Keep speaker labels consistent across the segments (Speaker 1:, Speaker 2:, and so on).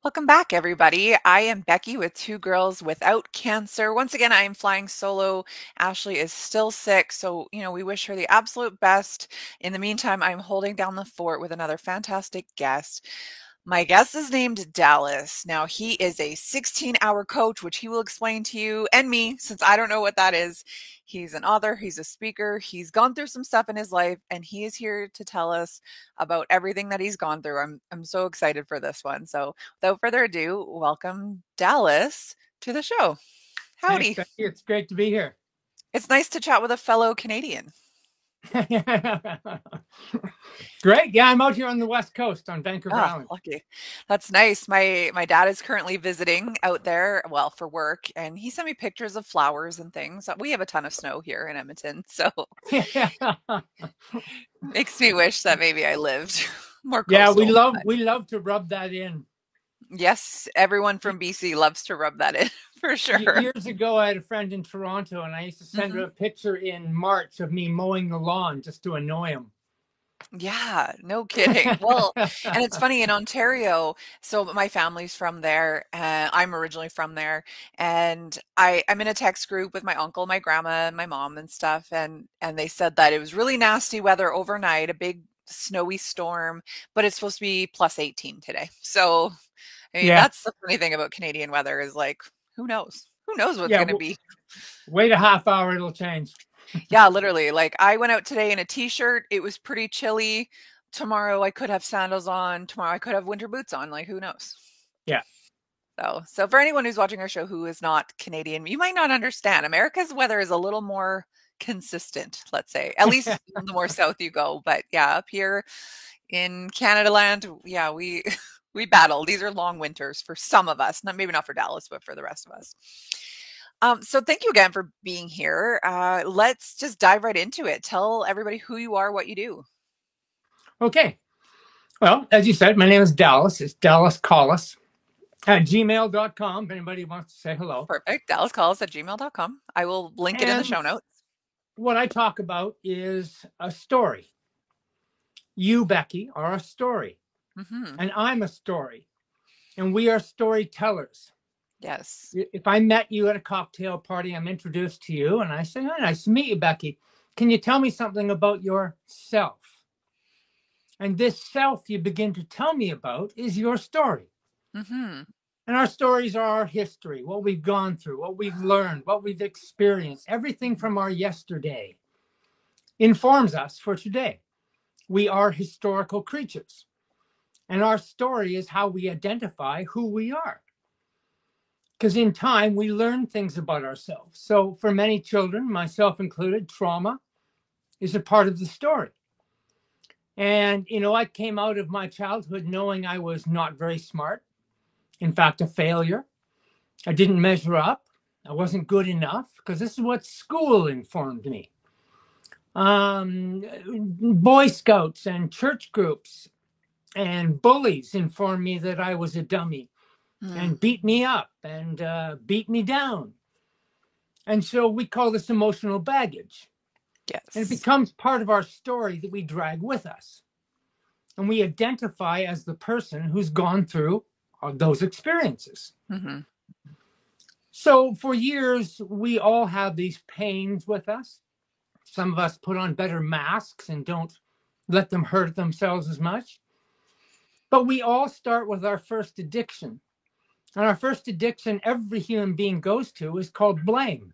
Speaker 1: Welcome back, everybody. I am Becky with Two Girls Without Cancer. Once again, I am flying solo. Ashley is still sick, so we wish her the absolute best. In the meantime, I'm holding down the fort with another fantastic guest. My guest is named Dallas. Now, he is a 16-hour coach, which he will explain to you and me, since I don't know what that is. He's an author, he's a speaker, he's gone through some stuff in his life, and he is here to tell us about everything that he's gone through. I'm so excited for this one. So, without further ado, welcome Dallas to the show.
Speaker 2: Thanks,
Speaker 1: Howdy.
Speaker 2: Becky. It's great to be here.
Speaker 1: It's nice to chat with a fellow Canadian.
Speaker 2: Great. Yeah, I'm out here on the West Coast on Vancouver
Speaker 1: Ah,
Speaker 2: Island.
Speaker 1: lucky. That's nice. My dad is currently visiting out there, well, for work, and he sent me pictures of flowers and things. We have a ton of snow here in Edmonton, so makes me wish that maybe I lived more
Speaker 2: Yeah, we
Speaker 1: coastal.
Speaker 2: love
Speaker 1: But
Speaker 2: we love to rub that in.
Speaker 1: yes, everyone from BC loves to rub that in for sure.
Speaker 2: Years ago, I had a friend in Toronto, and I used to send her
Speaker 1: Mhm.
Speaker 2: a picture in March of me mowing the lawn just to annoy him.
Speaker 1: Yeah, no kidding. Well, and it's funny in Ontario, so my family's from there, and I'm originally from there, and I'm in a text group with my uncle, my grandma, and my mom and stuff, and they said that it was really nasty weather overnight, a big snowy storm, but it's supposed to be plus 18 today. So, I mean,
Speaker 2: Yeah,
Speaker 1: that's the funny thing about Canadian weather is like, who knows? Who knows what's
Speaker 2: yeah.
Speaker 1: going to be?
Speaker 2: Wait a half hour, it'll change.
Speaker 1: Yeah, literally. Like I went out today in a t-shirt. It was pretty chilly. Tomorrow I could have sandals on. Tomorrow I could have winter boots on. Like who knows?
Speaker 2: Yeah,
Speaker 1: So for anyone who's watching our show who is not Canadian, you might not understand. America's weather is a little more consistent, let's say. At least the more south you go. But yeah, up here in Canada land, yeah, we we battle. These are long winters for some of us. Not maybe not for Dallas, but for the rest of us. So thank you again for being here. Let's just dive right into it. Tell everybody who you are, what you do.
Speaker 2: okay. Well, as you said, my name is Dallas. It's Dallas Collis at gmail.com if anybody wants to say hello.
Speaker 1: Perfect. DallasCalls@gmail.com. I will link it in the
Speaker 2: And
Speaker 1: show notes.
Speaker 2: what I talk about is a story. You, Becky, are a story,
Speaker 1: Hmm.
Speaker 2: and I'm a story, and we are storytellers.
Speaker 1: Yes.
Speaker 2: If I met you at a cocktail party, I'm introduced to you, and I say, "Oh, nice to meet you, Becky. Can you tell me something about yourself?" And this self you begin to tell me about is your story.
Speaker 1: Hmm.
Speaker 2: And our stories are our history, what we've gone through, what we've learned, what we've experienced. Everything from our yesterday informs us for today. We are historical creatures. And our story is how we identify who we are. Because in time, we learn things about ourselves. So for many children, myself included, trauma is a part of the story. And, I came out of my childhood knowing I was not very smart. In fact, a failure. I didn't measure up. I wasn't good enough because this is what school informed me. Boy Scouts and church groups and bullies informed me that I was a dummy
Speaker 1: Mm.
Speaker 2: and beat me up and beat me down. And so we call this emotional baggage. And it
Speaker 1: Yes.
Speaker 2: becomes part of our story that we drag with us. And we identify as the person who's gone through those experiences.
Speaker 1: Hmm.
Speaker 2: So for years, we all have these pains with us. Some of us put on better masks and don't let them hurt themselves as much. But we all start with our first addiction. And our first addiction every human being goes to is called blame.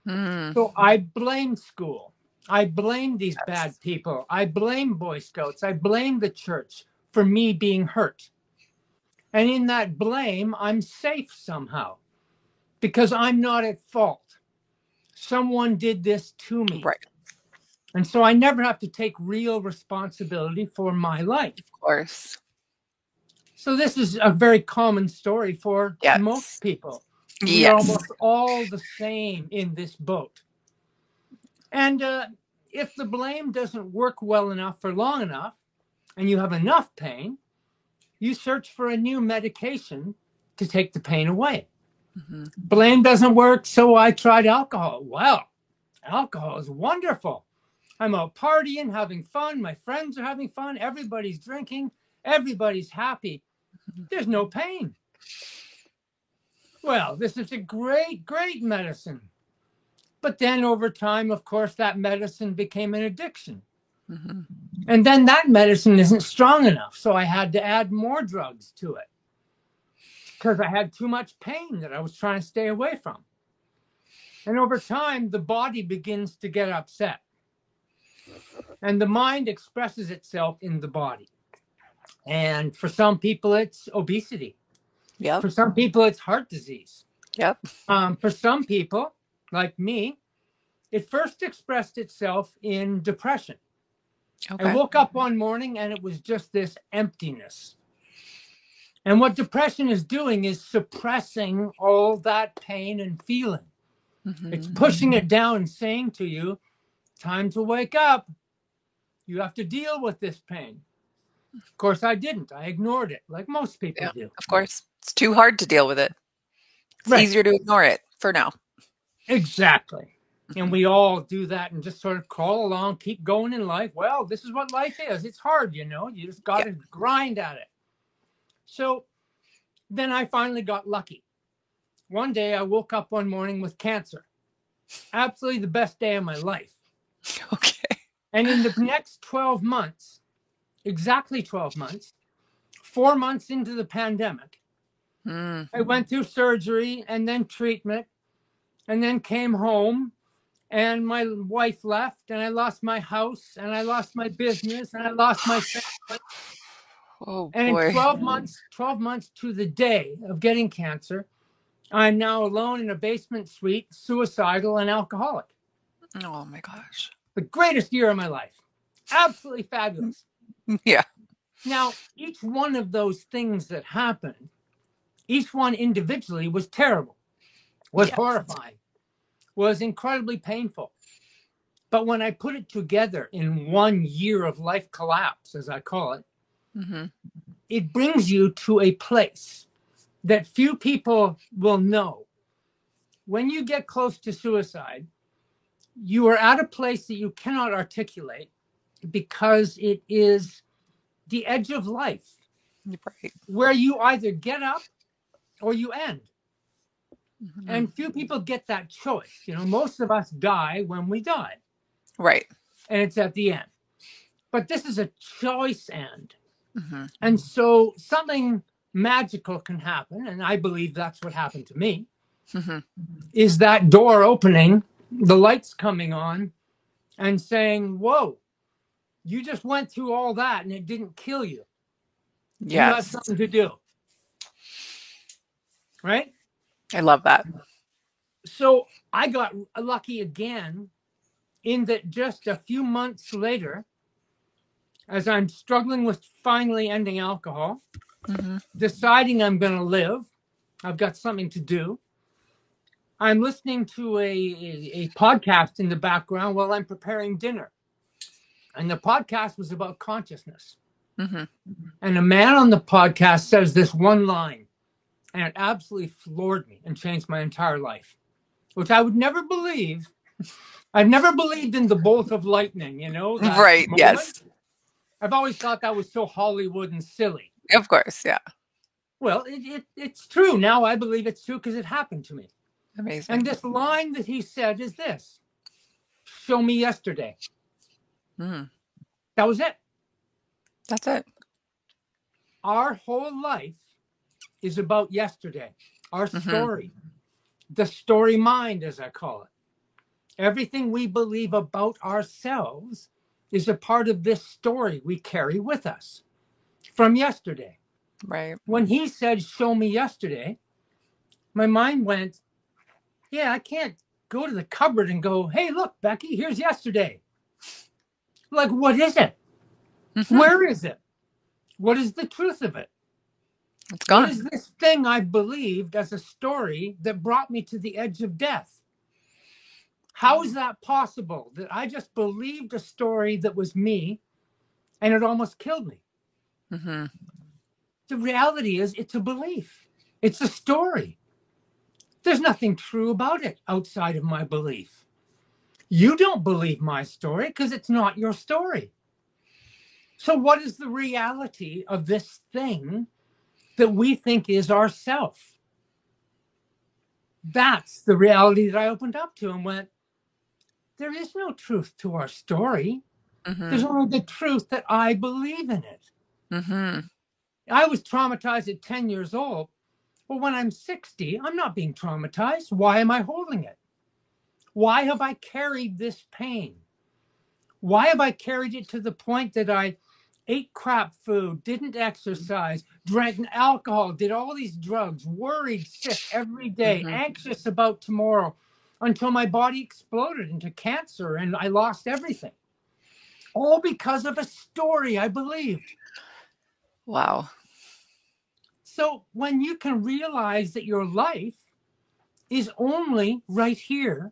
Speaker 1: Mm.
Speaker 2: So I blame school. I blame these bad
Speaker 1: Yes.
Speaker 2: people. I blame Boy Scouts. I blame the church for me being hurt. And in that blame, I'm safe somehow because I'm not at fault. Someone did this to me.
Speaker 1: Right.
Speaker 2: And so I never have to take real responsibility for my life.
Speaker 1: Of course.
Speaker 2: So this is a very common story for most
Speaker 1: Yes.
Speaker 2: people. We are
Speaker 1: Yes.
Speaker 2: almost all the same in this boat. And if the blame doesn't work well enough for long enough, and you have enough pain, you search for a new medication to take the pain away.
Speaker 1: Hmm.
Speaker 2: Blame doesn't work, so I tried alcohol. Well, alcohol is wonderful. I'm out partying, having fun. My friends are having fun. Everybody's drinking. Everybody's happy. There's no pain. Well, this is a great, great medicine. But then over time, of course, that medicine became an addiction.
Speaker 1: Mm-hmm.
Speaker 2: And then that medicine isn't strong enough. So I had to add more drugs to it because I had too much pain that I was trying to stay away from. And over time, the body begins to get upset. And the mind expresses itself in the body. And for some people, it's obesity.
Speaker 1: Yep.
Speaker 2: For some people, it's heart disease.
Speaker 1: Yep.
Speaker 2: For some people, like me, it first expressed itself in depression. I
Speaker 1: Okay.
Speaker 2: woke up one morning and it was just this emptiness. And what depression is doing is suppressing all that pain and feeling.
Speaker 1: Mm-hmm.
Speaker 2: It's pushing it down and saying to you, time to wake up. You have to deal with this pain. Of course, I didn't. I ignored it like most people
Speaker 1: Yeah,
Speaker 2: do.
Speaker 1: of course. It's too hard to deal with it. It's
Speaker 2: Right.
Speaker 1: easier to ignore it for now.
Speaker 2: Exactly. And
Speaker 1: Mm-hmm.
Speaker 2: we all do that and just sort of crawl along, keep going in life. Well, this is what life is. It's hard, you know. You just got
Speaker 1: Yeah.
Speaker 2: to grind at it. So then I finally got lucky. One day I woke up one morning with cancer. Absolutely the best day of my life.
Speaker 1: Okay.
Speaker 2: And in the next 12 months, exactly 12 months, 4 months into the pandemic,
Speaker 1: Mm.
Speaker 2: I went through surgery and then treatment and then came home and my wife left and I lost my house and I lost my business and I lost my family.
Speaker 1: Oh
Speaker 2: And in
Speaker 1: boy.
Speaker 2: 12 months to the day of getting cancer, I'm now alone in a basement suite, suicidal and alcoholic.
Speaker 1: Oh my gosh.
Speaker 2: The greatest year of my life. Absolutely fabulous.
Speaker 1: Yeah.
Speaker 2: Now, each one of those things that happened, each one individually was terrible, was
Speaker 1: Yes.
Speaker 2: horrifying, was incredibly painful. But when I put it together in 1 year of life collapse, as I call it,
Speaker 1: Mm-hmm.
Speaker 2: it brings you to a place that few people will know. When you get close to suicide, you are at a place that you cannot articulate because it is the edge of life
Speaker 1: Right.
Speaker 2: where you either get up or you end.
Speaker 1: Mm-hmm.
Speaker 2: And few people get that choice. You know, most of us die when we die,
Speaker 1: Right.
Speaker 2: and it's at the end. But this is a choice end.
Speaker 1: Mm-hmm.
Speaker 2: And so something magical can happen, and I believe that's what happened to me,
Speaker 1: Mm-hmm.
Speaker 2: is that door opening, the lights coming on, and saying, whoa, you just went through all that and it didn't kill you. You have
Speaker 1: Yes.
Speaker 2: something to do. Right?
Speaker 1: I love that.
Speaker 2: So I got lucky again in that just a few months later, as I'm struggling with finally ending alcohol,
Speaker 1: Mm-hmm.
Speaker 2: deciding I'm going to live, I've got something to do. I'm listening to a podcast in the background while I'm preparing dinner. And the podcast was about consciousness.
Speaker 1: Mm-hmm.
Speaker 2: And a man on the podcast says this one line, and it absolutely floored me and changed my entire life, which I would never believe. I've never believed in the bolt of lightning, you know, that
Speaker 1: Right.
Speaker 2: moment.
Speaker 1: Yes.
Speaker 2: I've always thought that was so Hollywood and silly.
Speaker 1: Of course. Yeah.
Speaker 2: Well, it's true. Now I believe it's true because it happened to me.
Speaker 1: Amazing.
Speaker 2: And this line that he said is this: show me yesterday.
Speaker 1: Mm.
Speaker 2: That was it.
Speaker 1: That's it.
Speaker 2: Our whole life is about yesterday, our story, the story mind, as I call it. Everything we believe about ourselves is a part of this story we carry with us from yesterday.
Speaker 1: Right.
Speaker 2: When he said, show me yesterday, my mind went, yeah, I can't go to the cupboard and go, hey, look, Becky, here's yesterday. Like, what is it?
Speaker 1: Mm-hmm.
Speaker 2: Where is it? What is the truth of it?
Speaker 1: It's gone.
Speaker 2: What is this thing I've believed as a story that brought me to the edge of death? How is that possible that I just believed a story that was me and it almost killed me?
Speaker 1: Mm-hmm.
Speaker 2: The reality is it's a belief. It's a story. There's nothing true about it outside of my belief. You don't believe my story because it's not your story. So what is the reality of this thing that we think is ourself. That's the reality that I opened up to and went, there is no truth to our story.
Speaker 1: Mm-hmm.
Speaker 2: There's only the truth that I believe in it.
Speaker 1: Mm-hmm.
Speaker 2: I was traumatized at 10 years old. Well, when I'm 60, I'm not being traumatized. Why am I holding it? Why have I carried this pain? Why have I carried it to the point that I ate crap food, didn't exercise, drank alcohol, did all these drugs, worried sick every day,
Speaker 1: Mm-hmm.
Speaker 2: anxious about tomorrow, until my body exploded into cancer and I lost everything? All because of a story I believed.
Speaker 1: Wow.
Speaker 2: So when you can realize that your life is only right here,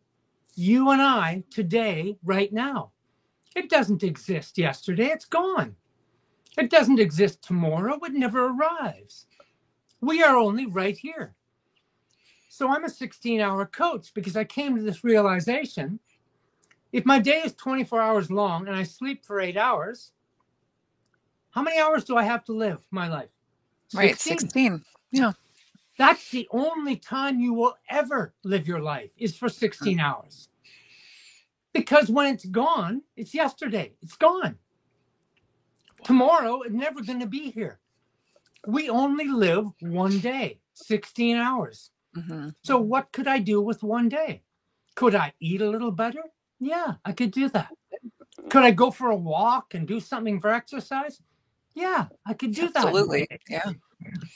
Speaker 2: you and I today, right now. It doesn't exist yesterday, it's gone. It doesn't exist tomorrow, it never arrives. We are only right here. So I'm a 16-hour coach because I came to this realization. If my day is 24 hours long and I sleep for 8 hours, how many hours do I have to live my life?
Speaker 1: Right.
Speaker 2: 16.
Speaker 1: 16. Yeah.
Speaker 2: That's the only time you will ever live your life is for 16 hours. Because when it's gone, it's yesterday. It's gone. Tomorrow, it's never going to be here. We only live one day, 16 hours.
Speaker 1: Mm-hmm.
Speaker 2: So what could I do with one day? Could I eat a little better? Yeah, I could do that. Could I go for a walk and do something for exercise? Yeah, I could do that in one
Speaker 1: Absolutely.
Speaker 2: day.
Speaker 1: Yeah.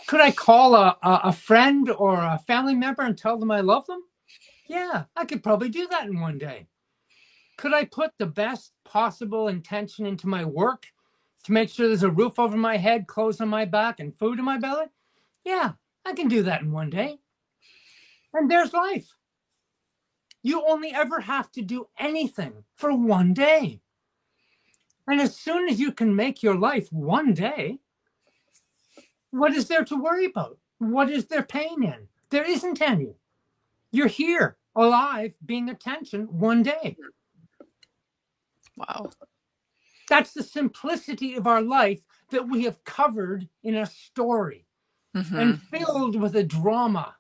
Speaker 2: Could I call a friend or a family member and tell them I love them? Yeah, I could probably do that in one day. Could I put the best possible intention into my work to make sure there's a roof over my head, clothes on my back, and food in my belly? Yeah, I can do that in one day. And there's life. You only ever have to do anything for one day. And as soon as you can make your life one day, what is there to worry about? What is there pain in? There isn't any. You're here, alive, being attention one day.
Speaker 1: Wow.
Speaker 2: That's the simplicity of our life that we have covered in a story
Speaker 1: Mm-hmm.
Speaker 2: and filled with a drama.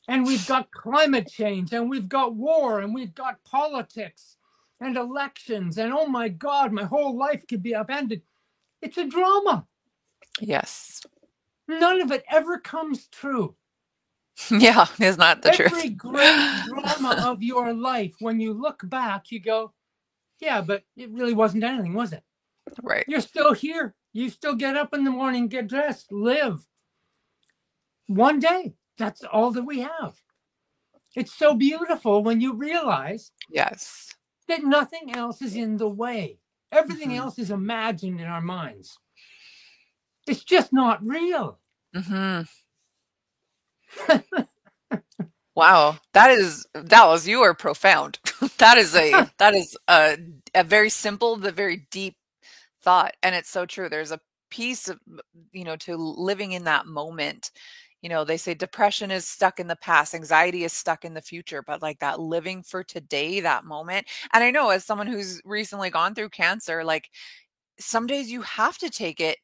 Speaker 2: And we've got climate change, and we've got war, and we've got politics and elections. And oh my God, my whole life could be upended. It's a drama.
Speaker 1: Yes.
Speaker 2: None of it ever comes true.
Speaker 1: Yeah, is not the truth.
Speaker 2: Every great drama of your life, when you look back, you go, yeah, but it really wasn't anything, was it?
Speaker 1: Right.
Speaker 2: You're still here. You still get up in the morning, get dressed, live. One day. That's all that we have. It's so beautiful when you realize
Speaker 1: Yes.
Speaker 2: that nothing else is in the way. Everything
Speaker 1: Mm-hmm.
Speaker 2: else is imagined in our minds. It's just not real.
Speaker 1: Mm-hmm. Wow. Dallas, you are profound. That is a very simple, the very deep thought. And it's so true. There's a piece of, to living in that moment. They say depression is stuck in the past, anxiety is stuck in the future, but like that living for today, that moment. And I know as someone who's recently gone through cancer, like some days you have to take it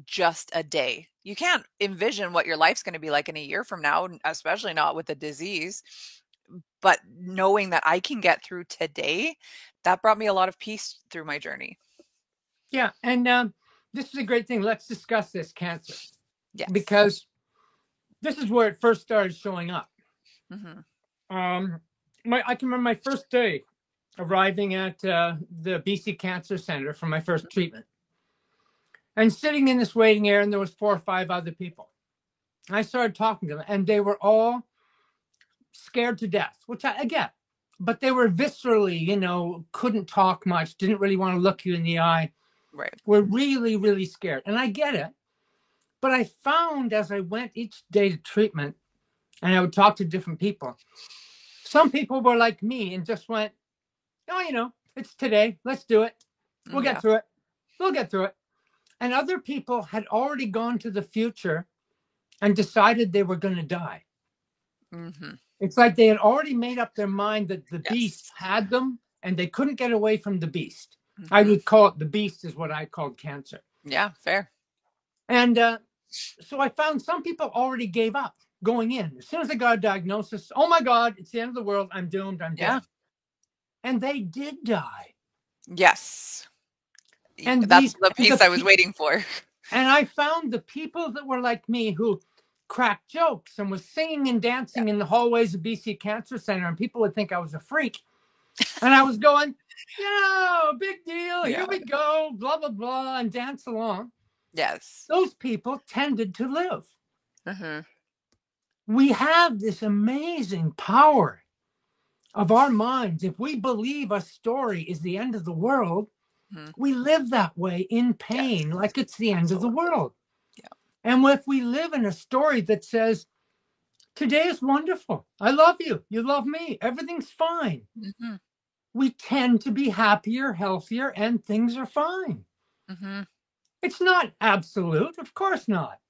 Speaker 1: just a day. You can't envision what your life's going to be like in a year from now, especially not with a disease. But knowing that I can get through today, that brought me a lot of peace through my journey.
Speaker 2: Yeah. And this is a great thing. Let's discuss this cancer
Speaker 1: Yes.
Speaker 2: because this is where it first started showing up.
Speaker 1: Hmm.
Speaker 2: Um, I can remember my first day arriving at the BC Cancer Center for my first treatment and sitting in this waiting area, and there was 4 or 5 other people. I started talking to them, and they were all scared to death, which I get, but they were viscerally, couldn't talk much, didn't really want to look you in the eye,
Speaker 1: Right.
Speaker 2: were really, really scared. And I get it. But I found as I went each day to treatment and I would talk to different people, some people were like me and just went, oh, it's today. Let's do it. We'll get
Speaker 1: Yeah.
Speaker 2: through it. We'll get through it. And other people had already gone to the future and decided they were going to die.
Speaker 1: Hmm.
Speaker 2: It's like they had already made up their mind that the beast
Speaker 1: Yes.
Speaker 2: had them and they couldn't get away from the beast. I
Speaker 1: Hmm.
Speaker 2: would call it the beast, is what I called cancer.
Speaker 1: Yeah. Fair.
Speaker 2: And so I found some people already gave up going in. As soon as they got a diagnosis, oh my God, it's the end of the world. I'm doomed. I'm
Speaker 1: Yeah.
Speaker 2: dead. And they did die.
Speaker 1: Yes.
Speaker 2: And
Speaker 1: That's
Speaker 2: these,
Speaker 1: the
Speaker 2: and
Speaker 1: piece I was waiting for.
Speaker 2: and I found the people that were like me who cracked jokes and was singing and
Speaker 1: Yeah.
Speaker 2: dancing in the hallways of BC Cancer Center, and people would think I was a freak. And I was going, big deal. Here
Speaker 1: Yeah.
Speaker 2: we go, blah, blah, blah, and dance along.
Speaker 1: Yes.
Speaker 2: Those people tended to live.
Speaker 1: Hmm.
Speaker 2: We have this amazing power of our minds. If we believe a story is the end of the world,
Speaker 1: Hmm.
Speaker 2: we live that way in
Speaker 1: Yes.
Speaker 2: pain, like it's the end of the
Speaker 1: Absolutely.
Speaker 2: world.
Speaker 1: Yeah.
Speaker 2: And if we live in a story that says, today is wonderful, I love you, you love me, everything's fine,
Speaker 1: Hmm.
Speaker 2: we tend to be happier, healthier, and things are fine.
Speaker 1: Hmm.
Speaker 2: It's not absolute, of course not.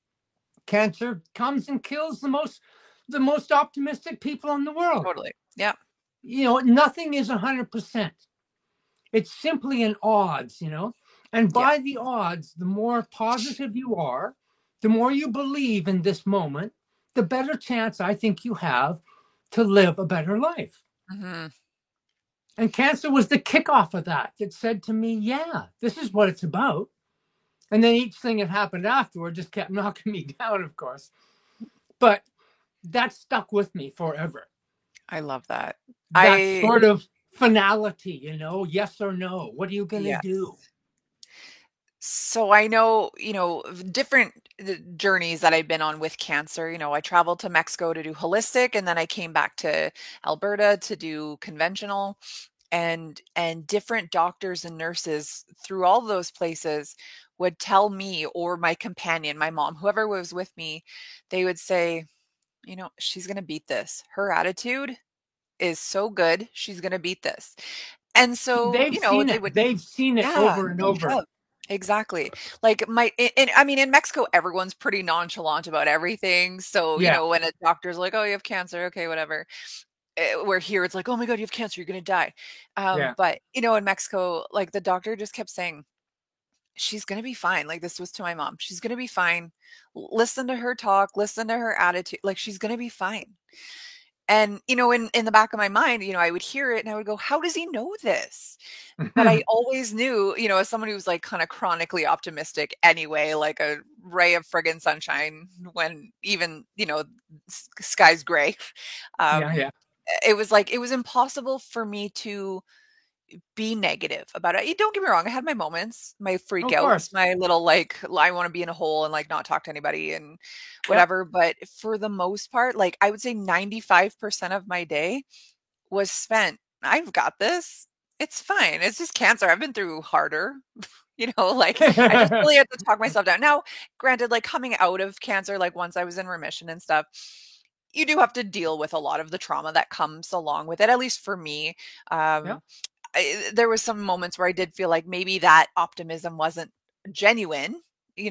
Speaker 2: Cancer comes and kills the most optimistic people in the world.
Speaker 1: Totally. Yeah.
Speaker 2: Nothing is 100%. It's simply an odds. And
Speaker 1: Yeah.
Speaker 2: by the odds, the more positive you are, the more you believe in this moment, the better chance I think you have to live a better life.
Speaker 1: Hmm.
Speaker 2: And cancer was the kickoff of that. It said to me, yeah, this is what it's about. And then each thing that happened afterward just kept knocking me down, of course. But that stuck with me forever.
Speaker 1: I love that.
Speaker 2: That
Speaker 1: I,
Speaker 2: sort of finality, yes or no. What are you going to
Speaker 1: yeah.
Speaker 2: do?
Speaker 1: So I know, different journeys that I've been on with cancer. I traveled to Mexico to do holistic, and then I came back to Alberta to do conventional. And different doctors and nurses through all those places would tell me, or my companion, my mom, whoever was with me, they would say, she's going to beat this. Her attitude is so good. She's going to beat this. And
Speaker 2: See,
Speaker 1: so,
Speaker 2: they've seen
Speaker 1: they
Speaker 2: it.
Speaker 1: would,
Speaker 2: They've seen it
Speaker 1: yeah,
Speaker 2: over and
Speaker 1: they
Speaker 2: over.
Speaker 1: have. Exactly. Like I mean, in Mexico, everyone's pretty nonchalant about everything. So,
Speaker 2: Yeah,
Speaker 1: when a doctor's like, oh, you have cancer. Okay, whatever. Where here it's like, oh my God, you have cancer. You're going to die.
Speaker 2: yeah.
Speaker 1: But, in Mexico, like the doctor just kept saying, she's going to be fine. Like this was to my mom. She's going to be fine. Listen to her talk, listen to her attitude. Like she's going to be fine. And, in the back of my mind, I would hear it and I would go, how does he know this? But I always knew, as someone who's like kind of chronically optimistic anyway, like a ray of friggin' sunshine when even, sky's gray.
Speaker 2: Yeah,
Speaker 1: Um,
Speaker 2: yeah.
Speaker 1: it was impossible for me to be negative about it. Don't get me wrong, I had my moments, my
Speaker 2: Of
Speaker 1: freakouts,
Speaker 2: course.
Speaker 1: my little like I want to be in a hole and like not talk to anybody and
Speaker 2: Yep.
Speaker 1: whatever. But for the most part, like I would say 95% of my day was spent, I've got this. It's fine. It's just cancer. I've been through harder. Like I just really had to talk myself down. Now, granted, like coming out of cancer, like once I was in remission and stuff, you do have to deal with a lot of the trauma that comes along with it, at least for me.
Speaker 2: Yep.
Speaker 1: Um, there was some moments where I did feel like maybe that optimism wasn't genuine.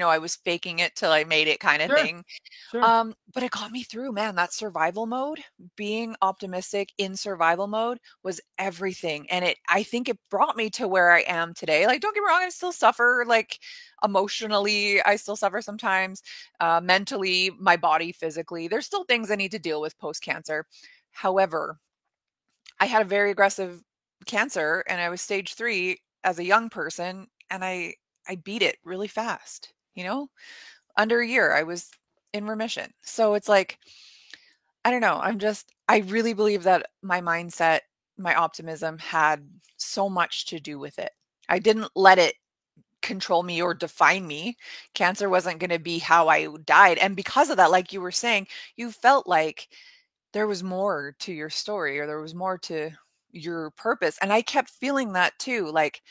Speaker 1: I was faking it till I made it kind of
Speaker 2: Sure.
Speaker 1: thing.
Speaker 2: Sure.
Speaker 1: But it got me through, man. That survival mode, being optimistic in survival mode was everything. And I think it brought me to where I am today. Like, don't get me wrong, I still suffer like emotionally. I still suffer sometimes, mentally, my body, physically. There's still things I need to deal with post cancer. However, I had a very aggressive cancer and I was stage 3 as a young person and I beat it really fast, Under a year I was in remission. So it's like I don't know, I really believe that my mindset, my optimism had so much to do with it. I didn't let it control me or define me. Cancer wasn't going to be how I died, and because of that, like you were saying, you felt like there was more to your story or there was more to your purpose. And I kept feeling that too. Like,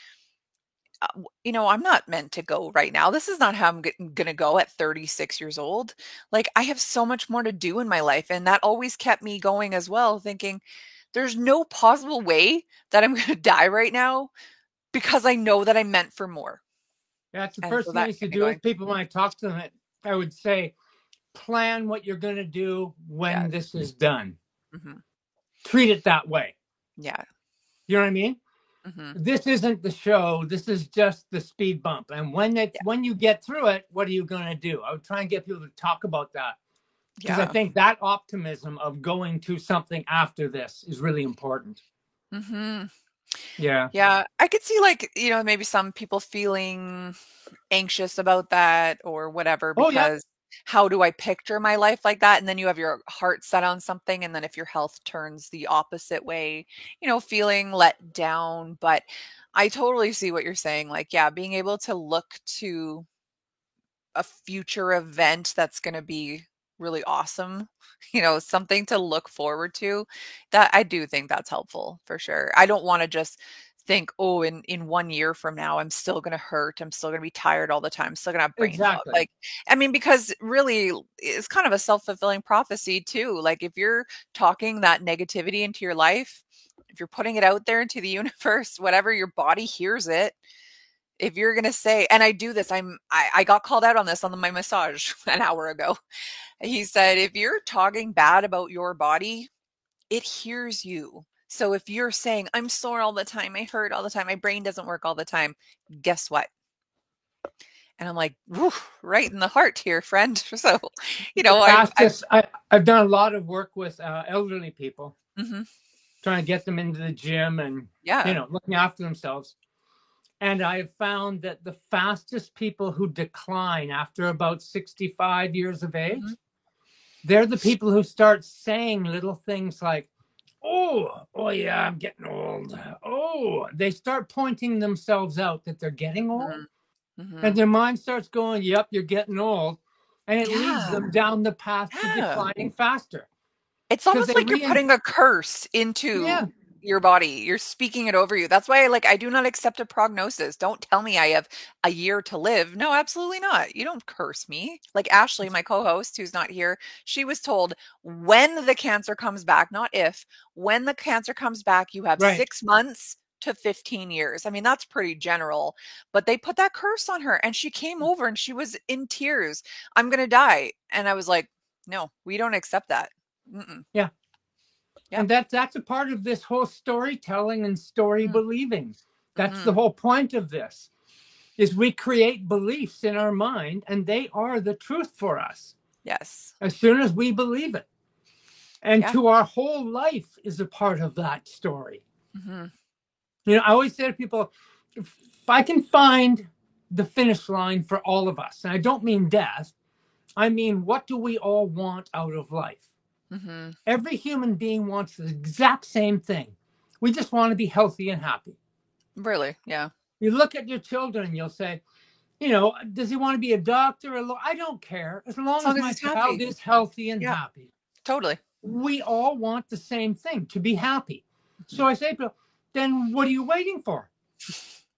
Speaker 1: I'm not meant to go right now. This is not how I'm going to go at 36 years old. Like, I have so much more to do in my life. And that always kept me going as well, thinking there's no possible way that I'm going to die right now because I know that I'm meant for more.
Speaker 2: That's the
Speaker 1: And
Speaker 2: first
Speaker 1: so
Speaker 2: thing I
Speaker 1: that
Speaker 2: used to
Speaker 1: kept me
Speaker 2: do
Speaker 1: going.
Speaker 2: with people when I talk to them. I would say, plan what you're going to do when
Speaker 1: Yes.
Speaker 2: this is done.
Speaker 1: Hmm.
Speaker 2: Treat it that way.
Speaker 1: Yeah.
Speaker 2: You know what I mean?
Speaker 1: Mhm.
Speaker 2: This isn't the show. This is just the speed bump. And
Speaker 1: Yeah.
Speaker 2: when you get through it, what are you going to do? I would try and get people to talk about that, because I
Speaker 1: Yeah.
Speaker 2: think that optimism of going to something after this is really important.
Speaker 1: Mhm.
Speaker 2: Yeah.
Speaker 1: Yeah, I could see, like, maybe some people feeling anxious about that or whatever
Speaker 2: Oh, yeah.
Speaker 1: because how do I picture my life like that? And then you have your heart set on something, and then if your health turns the opposite way, feeling let down. But I totally see what you're saying. Like, yeah, being able to look to a future event that's going to be really awesome, something to look forward to. That I do think that's helpful for sure. I don't want to just think, oh, in 1 year from now, I'm still going to hurt. I'm still going to be tired all the time. I'm still going to have brain fog.
Speaker 2: Exactly.
Speaker 1: Like, I mean, because really it's kind of a self-fulfilling prophecy too. Like if you're talking that negativity into your life, if you're putting it out there into the universe, whatever, your body hears it. If you're gonna say, and I do this, I got called out on this on my massage an hour ago. He said, if you're talking bad about your body, it hears you. So if you're saying, I'm sore all the time, I hurt all the time, my brain doesn't work all the time, guess what? And I'm like, whew, right in the heart here, friend. So,
Speaker 2: The
Speaker 1: I've
Speaker 2: fastest, I've done a lot of work with elderly people,
Speaker 1: mhm,
Speaker 2: trying to get them into the gym and,
Speaker 1: yeah,
Speaker 2: looking after themselves. And I have found that the fastest people who decline after about 65 years of
Speaker 1: mhm,
Speaker 2: age, they're the people who start saying little things like, oh yeah, I'm getting old. Oh, they start pointing themselves out that they're getting old,
Speaker 1: mhm,
Speaker 2: and
Speaker 1: mhm.
Speaker 2: their mind starts going, yep, you're getting old. And it leads
Speaker 1: Yeah,
Speaker 2: them down the path to
Speaker 1: yeah.
Speaker 2: declining faster,
Speaker 1: It's
Speaker 2: because
Speaker 1: almost
Speaker 2: they
Speaker 1: like you're
Speaker 2: re
Speaker 1: putting a curse into
Speaker 2: yeah,
Speaker 1: your body. You're speaking it over you. That's why I do not accept a prognosis. Don't tell me I have a year to live. No, absolutely not. You don't curse me. Like Ashley, my co-host who's not here, she was told when the cancer comes back, not if, when the cancer comes back, you have
Speaker 2: right.
Speaker 1: 6 months to 15 years. I mean, that's pretty general, but they put that curse on her and she came over and she was in tears. I'm going to die. And I was like, no, we don't accept that. Mm-mm.
Speaker 2: Yeah.
Speaker 1: Yeah.
Speaker 2: And that's a part of this whole storytelling and story
Speaker 1: Mm,
Speaker 2: believing. That's the
Speaker 1: mhm.
Speaker 2: whole point of this, is we create beliefs in our mind, and they are the truth for us
Speaker 1: Yes.
Speaker 2: as soon as we believe it. And
Speaker 1: Yeah.
Speaker 2: to our whole life is a part of that story.
Speaker 1: Mhm.
Speaker 2: I always say to people, if I can find the finish line for all of us, and I don't mean death, I mean, what do we all want out of life?
Speaker 1: Mhm.
Speaker 2: Every human being wants the exact same thing. We just want to be healthy and happy.
Speaker 1: Really, yeah.
Speaker 2: You look at your children, you'll say, does he want to be a doctor or I don't care, as
Speaker 1: As
Speaker 2: long as
Speaker 1: long as
Speaker 2: my
Speaker 1: he's
Speaker 2: child
Speaker 1: happy.
Speaker 2: is healthy and
Speaker 1: Yeah,
Speaker 2: happy.
Speaker 1: totally.
Speaker 2: We all want the same thing, to be happy.
Speaker 1: Mhm.
Speaker 2: So I say to people, then what are you waiting for?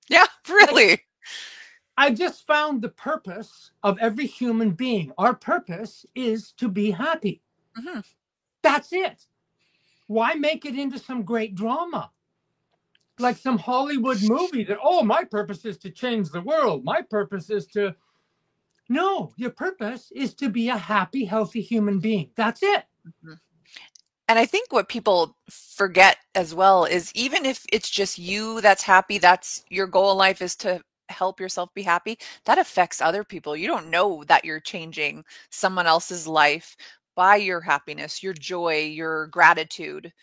Speaker 1: Yeah,
Speaker 2: Like,
Speaker 1: really.
Speaker 2: I just found the purpose of every human being. Our purpose is to be happy.
Speaker 1: Mhm.
Speaker 2: That's it. Why make it into some great drama? Like some Hollywood movie that, oh, my purpose is to change the world. My purpose is to. No, your purpose is to be a happy, healthy human being. That's it.
Speaker 1: Mhm. And I think what people forget as well is even if it's just you that's happy, that's your goal in life is to help yourself be happy, that affects other people. You don't know that you're changing someone else's life by your happiness, your joy, your gratitude,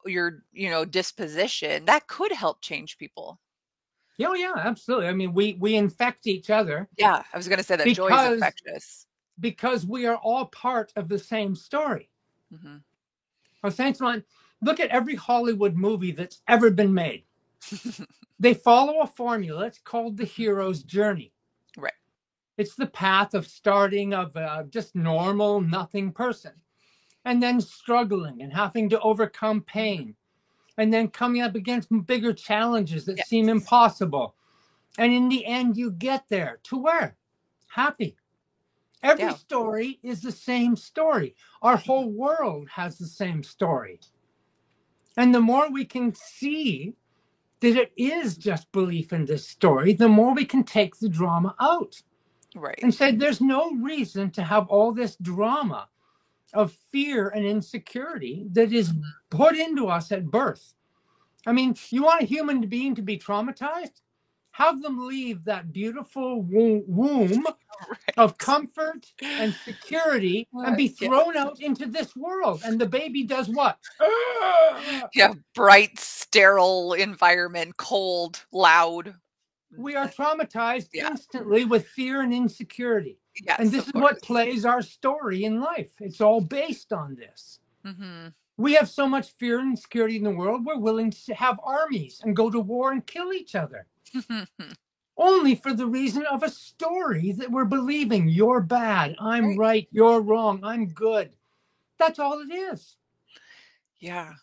Speaker 1: your, disposition. That could help change people.
Speaker 2: Oh yeah, absolutely. I mean, we infect each other
Speaker 1: Yeah, I was gonna say that joy is
Speaker 2: because
Speaker 1: infectious.
Speaker 2: because we are all part of the same story.
Speaker 1: Mhm.
Speaker 2: Well, thanks, man. Look at every Hollywood movie that's ever been made. They follow a formula. It's called the hero's journey.
Speaker 1: Right.
Speaker 2: It's the path of starting of a just normal, nothing person, and then struggling and having to overcome
Speaker 1: Mhm.
Speaker 2: pain, and then coming up against bigger challenges that seem
Speaker 1: Yes.
Speaker 2: impossible. And in the end, you get there to where? Happy. Every
Speaker 1: Yeah.
Speaker 2: story is the same story. Our
Speaker 1: Mhm.
Speaker 2: whole world has the same story. And the more we can see that it is just belief in this story, the more we can take the drama out
Speaker 1: Right.
Speaker 2: and say there's no reason to have all this drama of fear and insecurity that is
Speaker 1: Mhm.
Speaker 2: put into us at birth. I mean, you want a human being to be traumatized? Have them leave that beautiful womb of
Speaker 1: Right.
Speaker 2: comfort and security and be
Speaker 1: Yeah.
Speaker 2: thrown out into this world. And the baby does what?
Speaker 1: Yeah, bright, sterile environment, cold, loud.
Speaker 2: We are traumatized
Speaker 1: Yeah.
Speaker 2: instantly with fear and insecurity. And
Speaker 1: Yes,
Speaker 2: this
Speaker 1: of
Speaker 2: is what
Speaker 1: course.
Speaker 2: plays our story in life. It's all based on this.
Speaker 1: Mhm.
Speaker 2: We have so much fear and insecurity in the world, we're willing to have armies and go to war and kill each other, only for the reason of a story that we're believing. You're bad, I'm
Speaker 1: Right.
Speaker 2: right, you're wrong, I'm good. That's all it is.
Speaker 1: Yeah.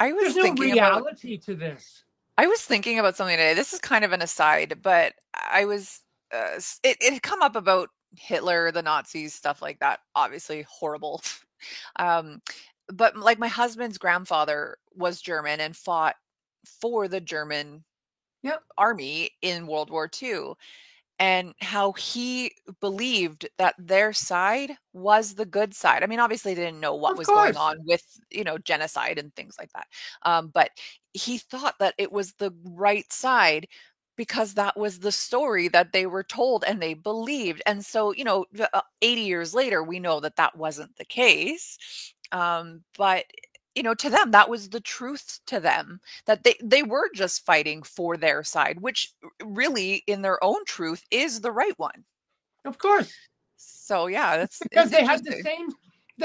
Speaker 1: I was
Speaker 2: There's no
Speaker 1: thinking about
Speaker 2: reality to this.
Speaker 1: I was thinking about something today. This is kind of an aside, but I was it had come up about Hitler, the Nazis, stuff like that. Obviously horrible. Um, but like my husband's grandfather was German and fought for the German
Speaker 2: Yep,
Speaker 1: army in World War II, and how he believed that their side was the good side. I mean, obviously, they didn't know what
Speaker 2: of
Speaker 1: was going
Speaker 2: course.
Speaker 1: on with, genocide and things like that. But he thought that it was the right side because that was the story that they were told and they believed. And so, 80 years later, we know that that wasn't the case. But to them, that was the truth to them, that they were just fighting for their side, which really in their own truth is the right one.
Speaker 2: Of course.
Speaker 1: So yeah, it's
Speaker 2: Because they had the
Speaker 1: interesting.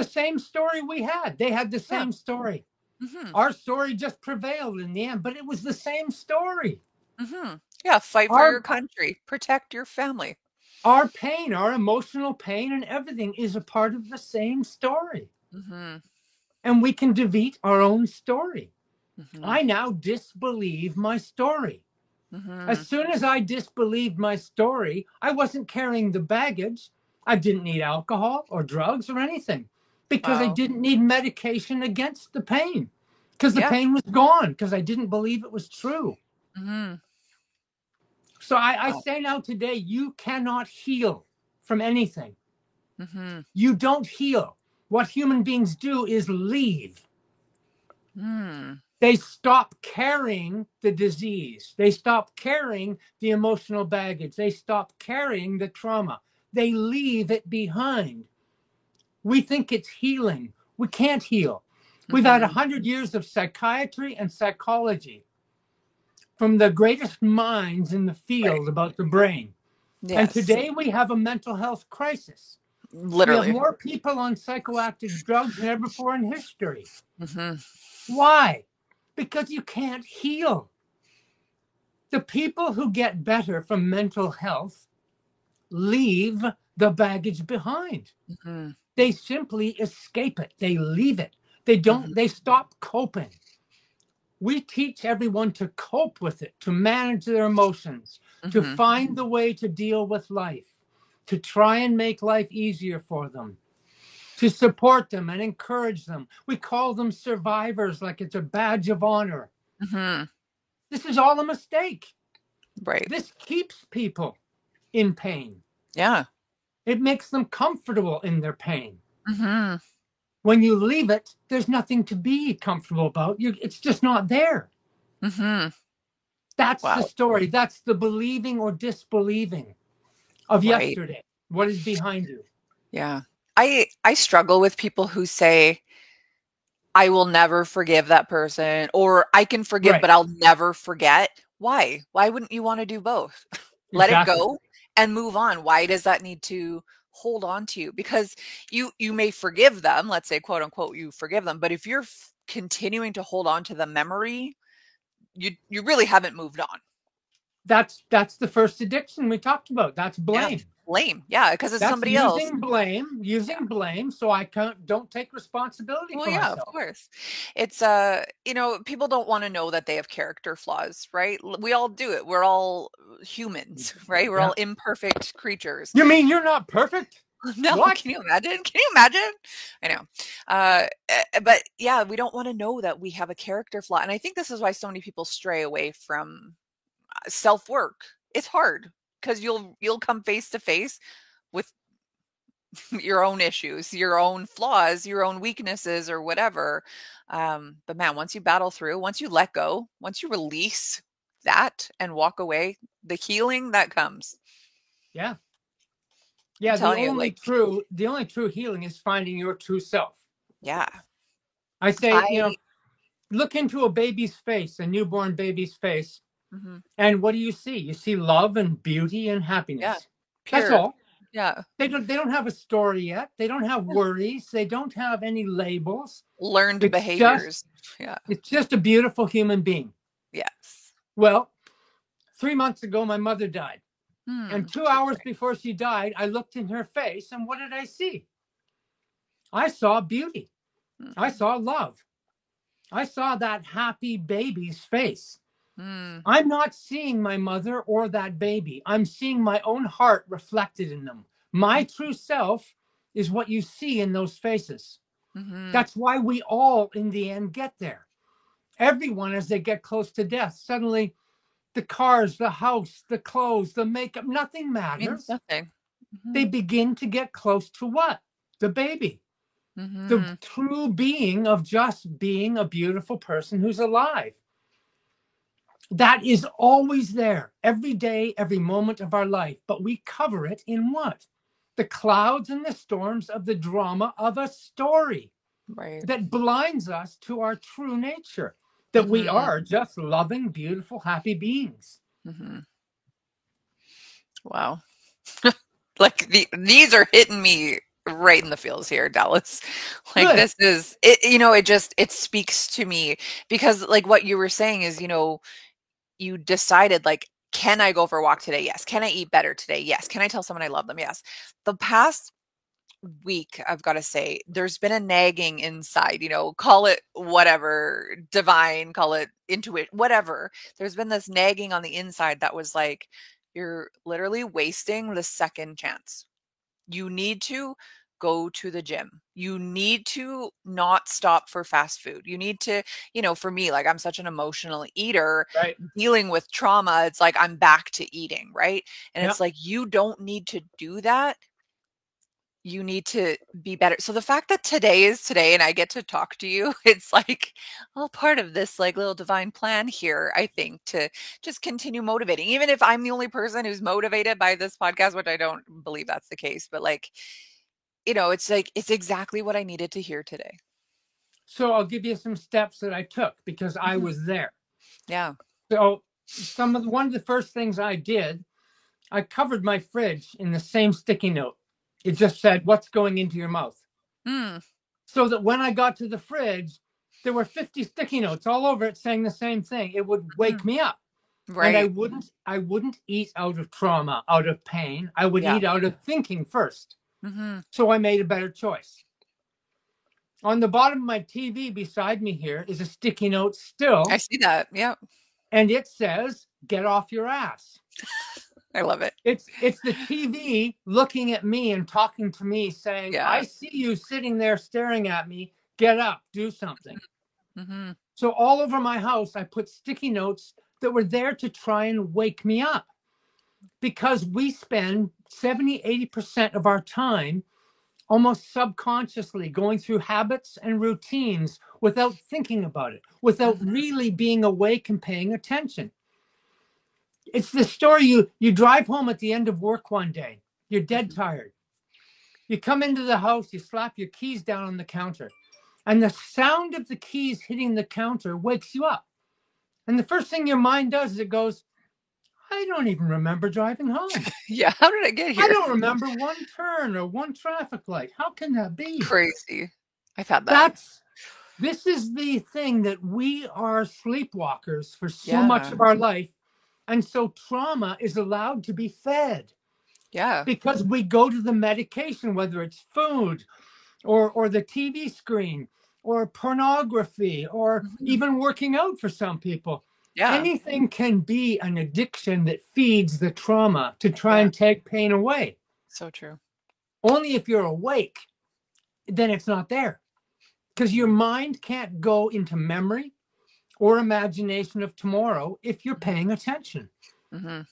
Speaker 2: same story we had. They had the
Speaker 1: Yeah.
Speaker 2: same story.
Speaker 1: Mhm.
Speaker 2: Our story just prevailed in the end, but it was the same story.
Speaker 1: Mhm. Yeah, fight for
Speaker 2: Our
Speaker 1: your country, protect your family.
Speaker 2: our pain, our emotional pain and everything is a part of the same story.
Speaker 1: Mhm.
Speaker 2: And we can defeat our own story.
Speaker 1: Mhm.
Speaker 2: I now disbelieve my story. As
Speaker 1: Mhm.
Speaker 2: soon as I disbelieved my story, I wasn't carrying the baggage. I didn't need alcohol or drugs or anything because I
Speaker 1: Wow.
Speaker 2: didn't need medication against the pain because the
Speaker 1: Yeah.
Speaker 2: pain was gone because I didn't believe it was true.
Speaker 1: Mhm.
Speaker 2: So I
Speaker 1: Wow.
Speaker 2: say now today, you cannot heal from anything.
Speaker 1: Mhm.
Speaker 2: You don't heal. What human beings do is leave.
Speaker 1: Mm.
Speaker 2: They stop carrying the disease. They stop carrying the emotional baggage. They stop carrying the trauma. They leave it behind. We think it's healing. We can't heal. We've had
Speaker 1: Mhm.
Speaker 2: 100 years of psychiatry and psychology from the greatest minds in the
Speaker 1: Right.
Speaker 2: field about the brain. And
Speaker 1: Yes.
Speaker 2: today we have a mental health crisis. We have
Speaker 1: Literally.
Speaker 2: more people on psychoactive drugs than ever before in history.
Speaker 1: Mhm.
Speaker 2: Why? Because you can't heal. The people who get better from mental health leave the baggage behind.
Speaker 1: Mhm.
Speaker 2: They simply escape it. They leave it. They
Speaker 1: Mhm.
Speaker 2: don't, they stop coping. We teach everyone to cope with it, to manage their emotions, to
Speaker 1: Mhm.
Speaker 2: find the way to deal with life, to try and make life easier for them, to support them and encourage them. We call them survivors like it's a badge of honor.
Speaker 1: Mhm.
Speaker 2: This is all a mistake.
Speaker 1: Right.
Speaker 2: This keeps people in pain.
Speaker 1: Yeah.
Speaker 2: It makes them comfortable in their pain.
Speaker 1: Mhm.
Speaker 2: When you leave it, there's nothing to be comfortable about. It's just not there.
Speaker 1: Mhm.
Speaker 2: That's the
Speaker 1: Wow.
Speaker 2: story. That's the believing or disbelieving of
Speaker 1: Right.
Speaker 2: yesterday. What is behind you?
Speaker 1: Yeah. I struggle with people who say, "I will never forgive that person," or "I can forgive,
Speaker 2: Right.
Speaker 1: but I'll never forget." Why? Why wouldn't you wanna do both? Let it
Speaker 2: Exactly.
Speaker 1: go and move on. Why does that need to hold on to you? Because you may forgive them, let's say, quote, unquote, "You forgive them," but if you're continuing to hold on to the memory, you really haven't moved on.
Speaker 2: That's the first addiction we talked about. That's
Speaker 1: Yeah.
Speaker 2: blame.
Speaker 1: Blame. Yeah, because it's
Speaker 2: That's
Speaker 1: somebody else. Yeah.
Speaker 2: using blame so I can't don't take responsibility
Speaker 1: Well,
Speaker 2: for
Speaker 1: yeah, of
Speaker 2: myself.
Speaker 1: course. It's people don't want to know that they have character flaws, right? We all do it. We're all humans, right? We're
Speaker 2: Yeah.
Speaker 1: all imperfect creatures.
Speaker 2: You mean you're not perfect?
Speaker 1: No,
Speaker 2: What?
Speaker 1: can you imagine? Can you imagine? I know. But yeah, we don't want to know that we have a character flaw. And I think this is why so many people stray away from self-work. It's hard because you'll come face to face with your own issues, your own flaws, your own weaknesses, or whatever. But man, once you battle through, once you let go, once you release that and walk away, the healing that comes.
Speaker 2: Yeah.
Speaker 1: I'm
Speaker 2: Yeah,
Speaker 1: telling you, like,
Speaker 2: the only true healing is finding your true self.
Speaker 1: yeah,
Speaker 2: I say,
Speaker 1: I,
Speaker 2: look into a baby's face, a newborn baby's face,
Speaker 1: mhm,
Speaker 2: and what do you see? You see love and beauty and
Speaker 1: yeah,
Speaker 2: happiness. That's
Speaker 1: pure,
Speaker 2: all.
Speaker 1: yeah,
Speaker 2: They don't have a story yet. They don't have
Speaker 1: yeah.
Speaker 2: worries. They don't have any labels.
Speaker 1: Learned
Speaker 2: It's just
Speaker 1: behaviors. Yeah.
Speaker 2: it's just a beautiful human being.
Speaker 1: Yes.
Speaker 2: Well, 3 months ago my mother died. And two
Speaker 1: So
Speaker 2: hours
Speaker 1: sorry.
Speaker 2: before she died, I looked in her face, and what did I see? I saw beauty. I
Speaker 1: Mm,
Speaker 2: saw love. I saw that happy baby's face.
Speaker 1: mm,
Speaker 2: I'm not seeing my mother or that baby. I'm seeing my own heart reflected in them. My true self is what you see in those faces.
Speaker 1: mm-hmm.
Speaker 2: That's why we all, in the end, get there. Everyone, as they get close to death, suddenly the cars, the house, the clothes, the makeup, nothing
Speaker 1: Means
Speaker 2: matters.
Speaker 1: nothing.
Speaker 2: They
Speaker 1: Mm-hmm.
Speaker 2: begin to get close to what? The baby, the
Speaker 1: Mm-hmm.
Speaker 2: true being of just being a beautiful person who's alive. That is always there, every day, every moment of our life. But we cover it in what? The clouds and the storms of the drama of a story
Speaker 1: Right.
Speaker 2: that blinds us to our true nature, that we
Speaker 1: Mm-hmm.
Speaker 2: are just loving, beautiful, happy beings.
Speaker 1: Mm-hmm. Wow. Like these are hitting me right in the feels here, Dallas. Like
Speaker 2: Good.
Speaker 1: this is it, it just it speaks to me because like what you were saying is, you decided like, can I go for a walk today? Yes. Can I eat better today? Yes. Can I tell someone I love them? Yes. The past week, I've got to say, there's been a nagging inside, call it whatever, divine, call it intuition, whatever. There's been this nagging on the inside that was like, you're literally wasting the second chance. You need to go to the gym. You need to not stop for fast food. You need to, for me, like I'm such an emotional eater,
Speaker 2: Right.
Speaker 1: dealing with trauma, it's like I'm back to eating, right? And
Speaker 2: Yeah.
Speaker 1: it's like, you don't need to do that. You need to be better. So the fact that today is today and I get to talk to you, it's like all part of this like little divine plan here, I think, to just continue motivating. Even if I'm the only person who's motivated by this podcast, which I don't believe that's the case, but like, it's like it's exactly what I needed to hear today.
Speaker 2: So I'll give you some steps that I took because I
Speaker 1: Mhm.
Speaker 2: was there.
Speaker 1: Yeah.
Speaker 2: So one of the first things I did, I covered my fridge in the same sticky note. It just said, "What's going into your mouth?"
Speaker 1: Mm,
Speaker 2: So that when I got to the fridge, there were 50 sticky notes all over it saying the same thing. It would wake
Speaker 1: mhm.
Speaker 2: me up. And I
Speaker 1: Right.
Speaker 2: wouldn't I wouldn't eat out of trauma, out of pain. I would
Speaker 1: Yeah.
Speaker 2: eat out of thinking first.
Speaker 1: Hmm.
Speaker 2: So I made a better choice. On the bottom of my TV beside me here is a sticky note
Speaker 1: I
Speaker 2: still,
Speaker 1: see that. Yeah.
Speaker 2: and it says, "Get off your ass."
Speaker 1: I love it.
Speaker 2: It's the TV looking at me and talking to me saying, "I
Speaker 1: Yeah.
Speaker 2: see you sitting there staring at me. Get up, do something."
Speaker 1: Hmm.
Speaker 2: So all over my house, I put sticky notes that were there to try and wake me up because we spend 70, 80% of our time almost subconsciously going through habits and routines without thinking about it, without
Speaker 1: Hmm.
Speaker 2: really being awake and paying attention. It's the story you drive home at the end of work one day. You're dead
Speaker 1: Hmm.
Speaker 2: tired. You come into the house, you slap your keys down on the counter, and the sound of the keys hitting the counter wakes you up. And the first thing your mind does is it goes, "I don't even remember driving home.
Speaker 1: Yeah. How did I get
Speaker 2: I
Speaker 1: here?
Speaker 2: don't remember one turn or one traffic light. How can that be?"
Speaker 1: Crazy. I've had that.
Speaker 2: That's This is the thing, that we are sleepwalkers for so much
Speaker 1: Yeah.
Speaker 2: of our life. And so trauma is allowed to be fed
Speaker 1: Yeah.
Speaker 2: because we go to the medication, whether it's food or the TV screen or pornography or
Speaker 1: Mhm.
Speaker 2: even working out for some people.
Speaker 1: Yeah.
Speaker 2: Anything can be an addiction that feeds the trauma to try
Speaker 1: Yeah.
Speaker 2: and take pain away.
Speaker 1: So true.
Speaker 2: Only if you're awake, then it's not there. Because your
Speaker 1: Mhm.
Speaker 2: mind can't go into memory or imagination of tomorrow if you're
Speaker 1: Mhm.
Speaker 2: paying attention.
Speaker 1: Mhm.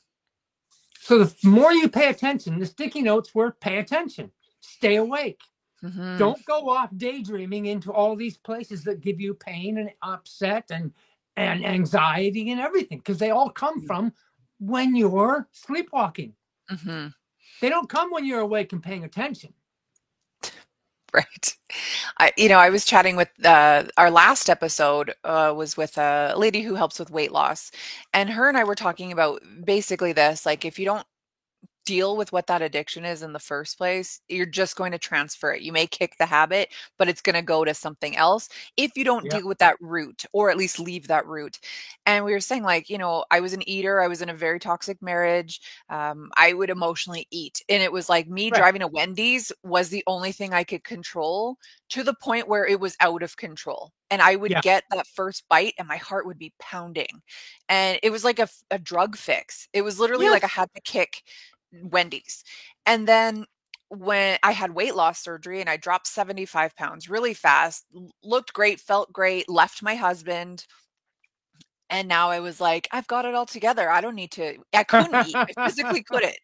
Speaker 2: So the more you pay attention, the sticky notes were pay attention. Stay awake.
Speaker 1: Mhm.
Speaker 2: Don't go off daydreaming into all these places that give you pain and upset and anxiety and everything, because they all come from when you're sleepwalking.
Speaker 1: Mhm.
Speaker 2: They don't come when you're awake and paying attention.
Speaker 1: Right. I was chatting with our last episode was with a lady who helps with weight loss, and her and I were talking about basically this, like if you don't deal with what that addiction is in the first place, you're just going to transfer it. You may kick the habit, but it's going to go to something else if you don't
Speaker 2: Yeah.
Speaker 1: deal with that root or at least leave that root. And we were saying, like, I was an eater. I was in a very toxic marriage. I would emotionally eat. And it was like me
Speaker 2: Right.
Speaker 1: driving to Wendy's was the only thing I could control to the point where it was out of control. And I would
Speaker 2: Yeah.
Speaker 1: get that first bite and my heart would be pounding. And it was like a drug fix. It was literally like I
Speaker 2: Yes.
Speaker 1: had to kick Wendy's. And then when I had weight loss surgery and I dropped 75 pounds really fast, looked great, felt great, left my husband. And now I was like, I've got it all together. I don't need to, I couldn't eat. I physically couldn't.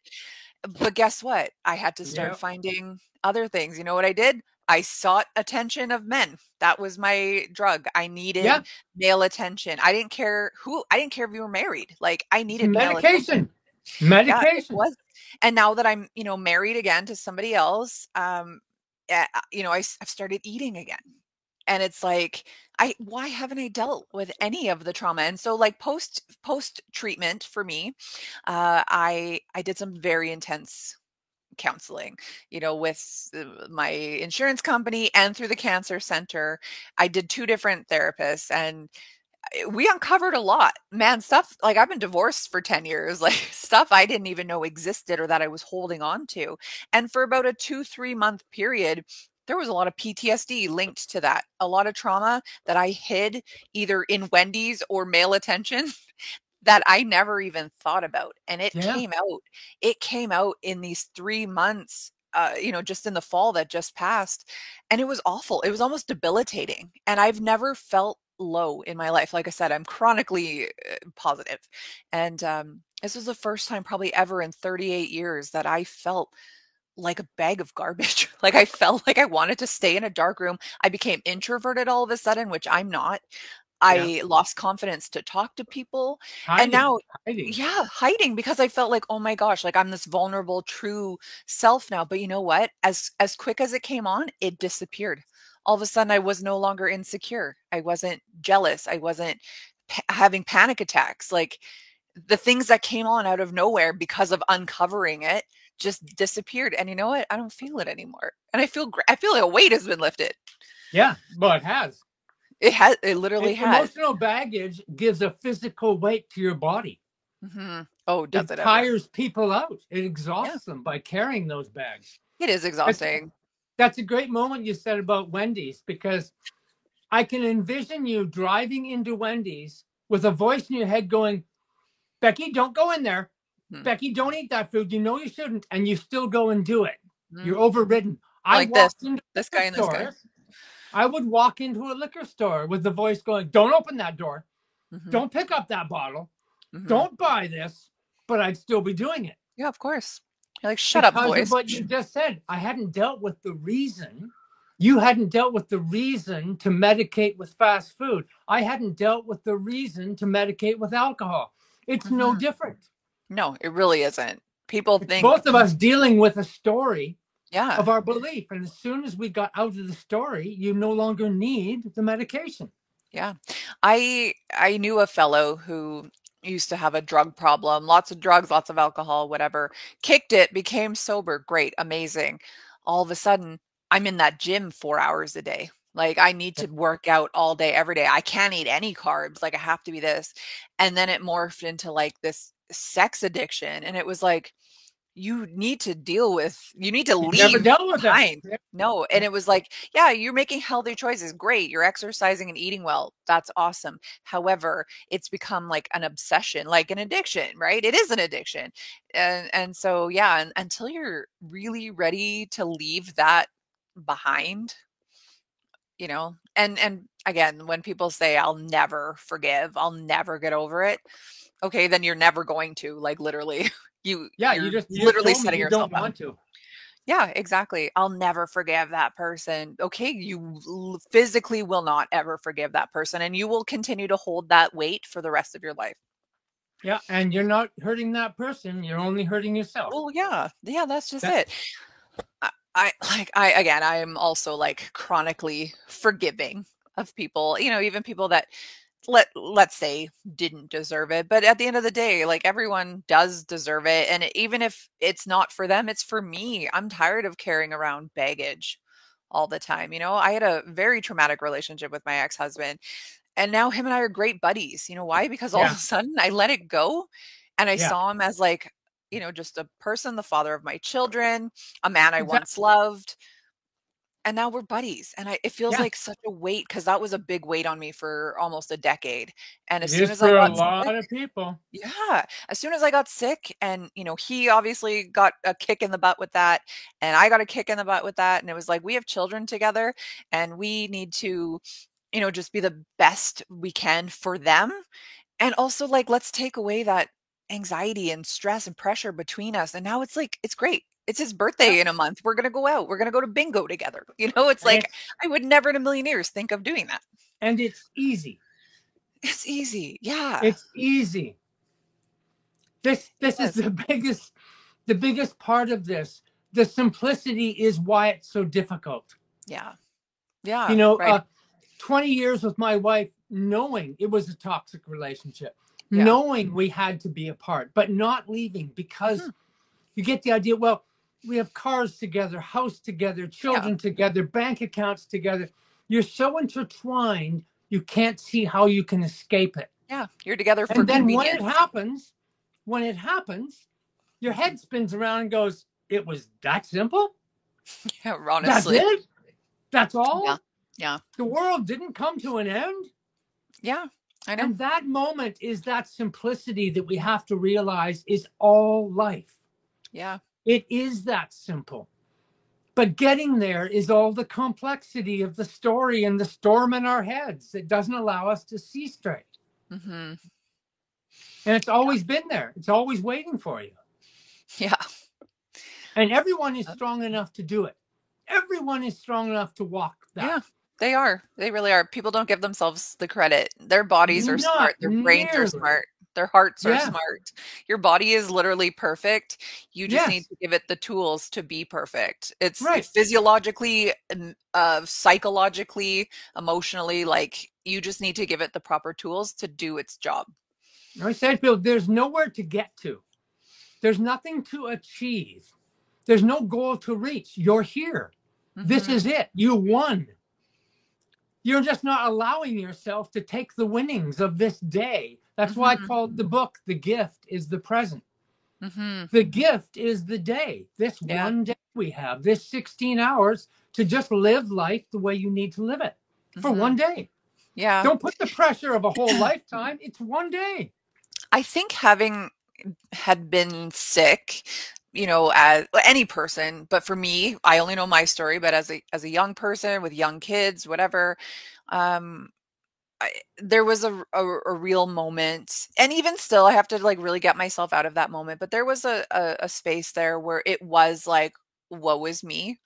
Speaker 1: But guess what? I had to start
Speaker 2: Yeah.
Speaker 1: finding other things. You know what I did? I sought attention of men. That was my drug. I
Speaker 2: Yeah.
Speaker 1: needed male attention. I didn't care if you were married. Like I
Speaker 2: It's
Speaker 1: needed male attention.
Speaker 2: medication.
Speaker 1: Yeah, it
Speaker 2: Medication.
Speaker 1: was. And now that I'm, married again to somebody else, I've started eating again. And it's like, why haven't I dealt with any of the trauma? And so like post treatment for me, I did some very intense counseling, with my insurance company and through the cancer center. I did two different therapists, and we uncovered a lot, man. Stuff like I've been divorced for 10 years, like stuff I didn't even know existed or that I was holding on to. And for about a 2-3 month period, there was a lot of PTSD linked to that, a lot of trauma that I hid either in Wendy's or male attention that I never even thought about. And
Speaker 2: Yeah.
Speaker 1: it came out in these 3 months, just in the fall that just passed. And it was awful. It was almost debilitating. And I've never felt low in my life. Like I said, I'm chronically positive. And this was the first time probably ever in 38 years that I felt like a bag of garbage. Like I felt like I wanted to stay in a dark room. I became introverted all of a sudden, which I'm not.
Speaker 2: Yeah.
Speaker 1: I lost confidence to talk to people. And
Speaker 2: Hiding.
Speaker 1: now,
Speaker 2: Hiding.
Speaker 1: yeah, hiding because I felt like, oh my gosh, like I'm this vulnerable, true self now. But you know what? As quick as it came on, it disappeared. All of a sudden, I was no longer insecure. I wasn't jealous. I wasn't having panic attacks. Like the things that came on out of nowhere because of uncovering it just disappeared. And you know what? I don't feel it anymore. And I feel like a weight has been lifted.
Speaker 2: Yeah. Well, it has.
Speaker 1: It literally has.
Speaker 2: Emotional baggage gives a physical weight to your body.
Speaker 1: Oh, does
Speaker 2: It
Speaker 1: it ever?
Speaker 2: tires people out. It
Speaker 1: Yeah,
Speaker 2: exhausts them by carrying those bags.
Speaker 1: it is
Speaker 2: That's
Speaker 1: exhausting.
Speaker 2: that's a great moment you said about Wendy's, because I can envision you driving into Wendy's with a voice in your head going, Becky, don't go in there.
Speaker 1: Mhm.
Speaker 2: Becky, don't eat that food. You know you shouldn't. And you still go and do it.
Speaker 1: Mhm.
Speaker 2: You're overridden. I
Speaker 1: Like this,
Speaker 2: walked into
Speaker 1: this
Speaker 2: a liquor
Speaker 1: guy and this guy.
Speaker 2: store. I would walk into a liquor store with the voice going, don't open that door.
Speaker 1: Hmm.
Speaker 2: Don't pick up that bottle.
Speaker 1: Hmm.
Speaker 2: Don't buy this. But I'd still be doing it
Speaker 1: Yeah, of course. You're like, shut up,
Speaker 2: because of
Speaker 1: voice.
Speaker 2: what you just said. I hadn't dealt with the reason. You hadn't dealt with the reason to medicate with fast food. I hadn't dealt with the reason to medicate with alcohol. It's no
Speaker 1: Hmm.
Speaker 2: different.
Speaker 1: No, it really isn't. People
Speaker 2: It's
Speaker 1: think,
Speaker 2: both of us dealing with a story
Speaker 1: yeah,
Speaker 2: of our belief. And as soon as we got out of the story, you no longer need the medication.
Speaker 1: yeah. I knew a fellow who used to have a drug problem, lots of drugs, lots of alcohol, whatever. Kicked it, became sober, great, amazing. All of a sudden, I'm in that gym 4 hours a day. Like I need to work out all day, every day. I can't eat any carbs. Like I have to be this. And then it morphed into like this sex addiction. And it was like, you need to
Speaker 2: You've never
Speaker 1: leave
Speaker 2: dealt with that.
Speaker 1: behind. No, and it was like, yeah, you're making healthy choices. Great. You're exercising and eating well. That's awesome. However, it's become like an obsession, like an addiction, right? It is an addiction. And so yeah, and until you're really ready to leave that behind, and again, when people say I'll never forgive, I'll never get over it, okay, then you're never going to, like literally.
Speaker 2: Yeah,
Speaker 1: You're
Speaker 2: you just
Speaker 1: literally
Speaker 2: told me
Speaker 1: setting
Speaker 2: you
Speaker 1: yourself
Speaker 2: don't
Speaker 1: up.
Speaker 2: want to.
Speaker 1: Yeah, exactly. I'll never forgive that person. Okay, you physically will not ever forgive that person, and you will continue to hold that weight for the rest of your life.
Speaker 2: Yeah, and you're not hurting that person, you're only hurting yourself.
Speaker 1: Well, yeah. Yeah, that's just
Speaker 2: That
Speaker 1: it. I again, I am also like chronically forgiving of people, even people that let's say didn't deserve it. But at the end of the day, like everyone does deserve it. And even if it's not for them, it's for me. I'm tired of carrying around baggage all the time. I had a very traumatic relationship with my ex-husband, and now him and I are great buddies. You know why? Because all of
Speaker 2: yeah,
Speaker 1: a sudden I let it go and I
Speaker 2: yeah,
Speaker 1: saw him as like, just a person, the father of my children, a man I once
Speaker 2: exactly.
Speaker 1: loved, and now we're buddies, and it feels like
Speaker 2: Yes,
Speaker 1: such a weight because that was a big weight on me for almost a decade, and as
Speaker 2: it
Speaker 1: soon
Speaker 2: is
Speaker 1: as I
Speaker 2: for a
Speaker 1: got sick.
Speaker 2: lot of people.
Speaker 1: Yeah, as soon as I got sick and, he obviously got a kick in the butt with that, and I got a kick in the butt with that, and it was like, we have children together, and we need to, just be the best we can for them, and also, like, let's take away that anxiety and stress and pressure between us, and now it's like, it's great. It's his
Speaker 2: Yeah,
Speaker 1: birthday in a month. We're gonna go out. We're gonna go to bingo together. It's
Speaker 2: and
Speaker 1: like,
Speaker 2: it's
Speaker 1: I would never in a million years think of doing that.
Speaker 2: and it's easy.
Speaker 1: It's easy. Yeah.
Speaker 2: It's easy. This is
Speaker 1: Yes.
Speaker 2: the biggest part of this. The simplicity is why it's so difficult.
Speaker 1: Yeah.
Speaker 2: You
Speaker 1: Yeah.
Speaker 2: know,
Speaker 1: Right.
Speaker 2: 20 years with my wife, knowing it was a toxic relationship,
Speaker 1: Yeah.
Speaker 2: knowing we had to be apart, but not leaving because
Speaker 1: Mhm.
Speaker 2: you get the idea. Well, we have cars together, house together,
Speaker 1: Yeah.
Speaker 2: children together, bank accounts together. You're so intertwined, you can't see how you can escape it.
Speaker 1: Yeah. You're together for
Speaker 2: And then
Speaker 1: convenience.
Speaker 2: when it happens, your head spins around and goes, "It was that simple?
Speaker 1: Yeah,
Speaker 2: That's
Speaker 1: honestly.
Speaker 2: it? That's
Speaker 1: Yeah.
Speaker 2: all?
Speaker 1: Yeah.
Speaker 2: The world didn't come to an end?"
Speaker 1: Yeah. I know.
Speaker 2: And that moment is that simplicity that we have to realize is all life.
Speaker 1: Yeah.
Speaker 2: It is that simple. But getting there is all the complexity of the story and the storm in our heads that doesn't allow us to see straight.
Speaker 1: Mhm.
Speaker 2: And it's always been there, it's always waiting for you.
Speaker 1: Yeah.
Speaker 2: And everyone is
Speaker 1: Uh,
Speaker 2: strong enough to do it. Everyone is strong enough to walk
Speaker 1: yeah.
Speaker 2: that.
Speaker 1: They are. They really are. People don't give themselves the credit. Their bodies are
Speaker 2: Not
Speaker 1: smart. Their brains are
Speaker 2: nearly.
Speaker 1: smart. Their hearts are
Speaker 2: Yeah.
Speaker 1: smart. Your body is literally perfect. You just need
Speaker 2: Yes.
Speaker 1: to give it the tools to be perfect. It's
Speaker 2: Right.
Speaker 1: physiologically, psychologically, emotionally, like you just need to give it the proper tools to do its job.
Speaker 2: I said to people, there's nowhere to get to. There's nothing to achieve. There's no goal to reach. You're here. This
Speaker 1: Mhm.
Speaker 2: is it. You won. You're just not allowing yourself to take the winnings of this day. That's why I
Speaker 1: Mhm.
Speaker 2: called the book The Gift is the Present.
Speaker 1: Mhm.
Speaker 2: The gift is the day, this
Speaker 1: Yeah.
Speaker 2: one day we have, this 16 hours to just live life the way you need to live it for one
Speaker 1: Mhm.
Speaker 2: day.
Speaker 1: Yeah.
Speaker 2: Don't put the pressure of a whole lifetime. It's one day.
Speaker 1: I think having had been sick, as any person, but for me, I only know my story, but as a young person with young kids, whatever, um, there was a real moment, and even still, I have to like really get myself out of that moment. But there was a space there where it was like, woe is me.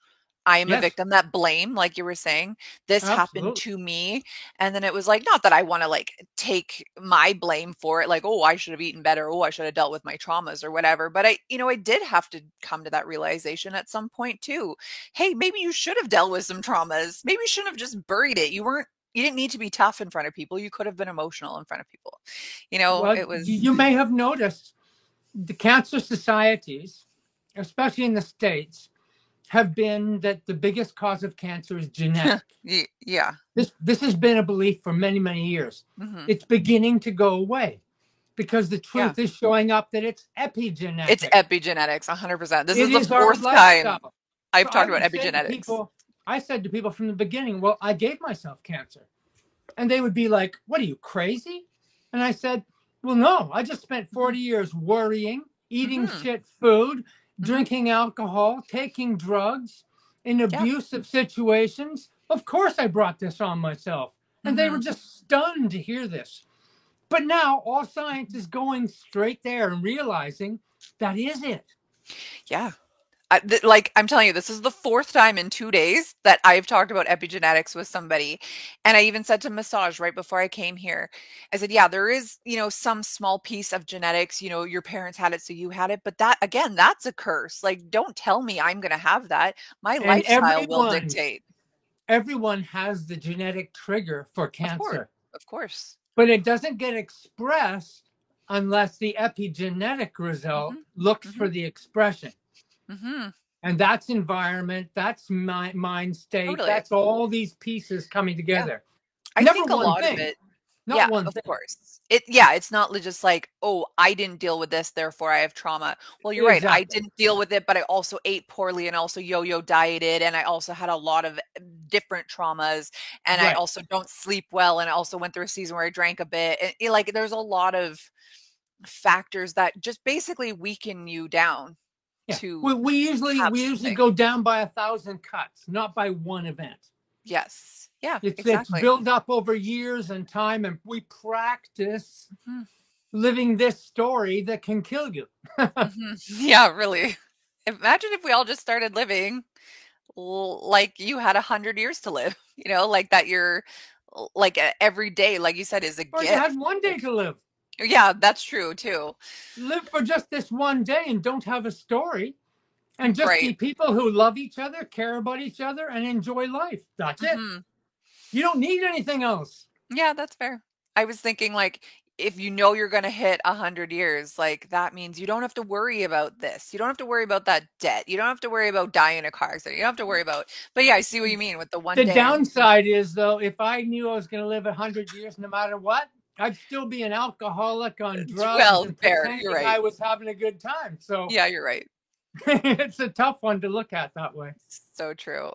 Speaker 1: I am a
Speaker 2: Yes,
Speaker 1: victim, that blame, like you were saying, this happened
Speaker 2: absolutely.
Speaker 1: to me. And then it was like, not that I want to like take my blame for it, like, oh, I should have eaten better. Oh, I should have dealt with my traumas or whatever. But I did have to come to that realization at some point too. Hey, maybe you should have dealt with some traumas. Maybe you shouldn't have just buried it. You didn't need to be tough in front of people. You could have been emotional in front of people.
Speaker 2: Well,
Speaker 1: It was,
Speaker 2: you may have noticed the cancer societies, especially in the States, have been that the biggest cause of cancer is genetic.
Speaker 1: yeah.
Speaker 2: This has been a belief for many, many years.
Speaker 1: Hmm.
Speaker 2: It's beginning to go away because the
Speaker 1: Yeah.
Speaker 2: truth is showing up that it's
Speaker 1: It's
Speaker 2: epigenetic.
Speaker 1: epigenetics, 100%. This is
Speaker 2: It
Speaker 1: the
Speaker 2: is our
Speaker 1: fourth time
Speaker 2: lifestyle. So
Speaker 1: I've talked about epigenetics.
Speaker 2: I said to people from the beginning, well, I gave myself cancer. And they would be like, what are you, crazy? And I said, well, no, I just spent
Speaker 1: Mhm.
Speaker 2: 40 years worrying, eating
Speaker 1: Mhm.
Speaker 2: shit food,
Speaker 1: Mhm.
Speaker 2: drinking alcohol, taking drugs in
Speaker 1: Yeah.
Speaker 2: abusive situations. Of course, I brought this on myself. And they were
Speaker 1: Mhm.
Speaker 2: just stunned to hear this. But now all science is going straight there and realizing that is it.
Speaker 1: Yeah. Like I'm telling you, this is the fourth time in 2 days that I've talked about epigenetics with somebody. And I even said to Massage right before I came here, I said, yeah, there is, some small piece of genetics, your parents had it, so you had it. But that, again, that's a curse. Like, don't tell me I'm going to have that. My
Speaker 2: And
Speaker 1: lifestyle will dictate.
Speaker 2: everyone has the genetic trigger for
Speaker 1: Of course.
Speaker 2: cancer,
Speaker 1: Of course.
Speaker 2: but it doesn't get expressed unless the epigenetic result
Speaker 1: Hmm.
Speaker 2: looks for
Speaker 1: Hmm.
Speaker 2: the expression.
Speaker 1: Hmm.
Speaker 2: And that's environment, that's mind state,
Speaker 1: Totally.
Speaker 2: that's all these pieces coming
Speaker 1: Yeah.
Speaker 2: together.
Speaker 1: I
Speaker 2: Never
Speaker 1: think a
Speaker 2: one
Speaker 1: lot of
Speaker 2: thing,
Speaker 1: it.
Speaker 2: not
Speaker 1: Yeah,
Speaker 2: one
Speaker 1: of
Speaker 2: thing.
Speaker 1: course. It's not just like, "Oh, I didn't deal with this, therefore I have trauma." Well, you're right. I
Speaker 2: Exactly.
Speaker 1: didn't deal with it, but I also ate poorly and also yo-yo dieted and I also had a lot of different traumas and I
Speaker 2: Right.
Speaker 1: also don't sleep well and I also went through a season where I drank a bit. And like there's a lot of factors that just basically weaken you down
Speaker 2: Yeah.
Speaker 1: to
Speaker 2: We
Speaker 1: have
Speaker 2: usually
Speaker 1: something.
Speaker 2: go down by 1,000 cuts, not by one event.
Speaker 1: Yes. Yeah,
Speaker 2: It's
Speaker 1: exactly.
Speaker 2: built up over years and time, and we practice
Speaker 1: Mhm.
Speaker 2: living this story that can kill you.
Speaker 1: Mhm. Yeah, really. Imagine if we all just started living like you had 100 years to live, like that you're like every day, like you said, is a
Speaker 2: Or you had
Speaker 1: gift.
Speaker 2: one day to live.
Speaker 1: Yeah, that's true too.
Speaker 2: Live for just this one day and don't have a story. And just
Speaker 1: Right.
Speaker 2: be people who love each other, care about each other, and enjoy life. That's it.
Speaker 1: Hmm.
Speaker 2: You don't need anything else.
Speaker 1: Yeah, that's fair. I was thinking like if you know you're going to hit 100 years, like that means you don't have to worry about this. You don't have to worry about that debt. You don't have to worry about dying in a car accident. You don't have to worry about. But yeah, I see what you mean with the one
Speaker 2: The
Speaker 1: day.
Speaker 2: downside is, though, if I knew I was going to live 100 years no matter what, I'd still be an alcoholic on drugs
Speaker 1: Well,
Speaker 2: and
Speaker 1: fair. You're
Speaker 2: pretending
Speaker 1: right.
Speaker 2: I was having a good time. So
Speaker 1: Yeah, you're right.
Speaker 2: it's a tough one to look at that way.
Speaker 1: So true.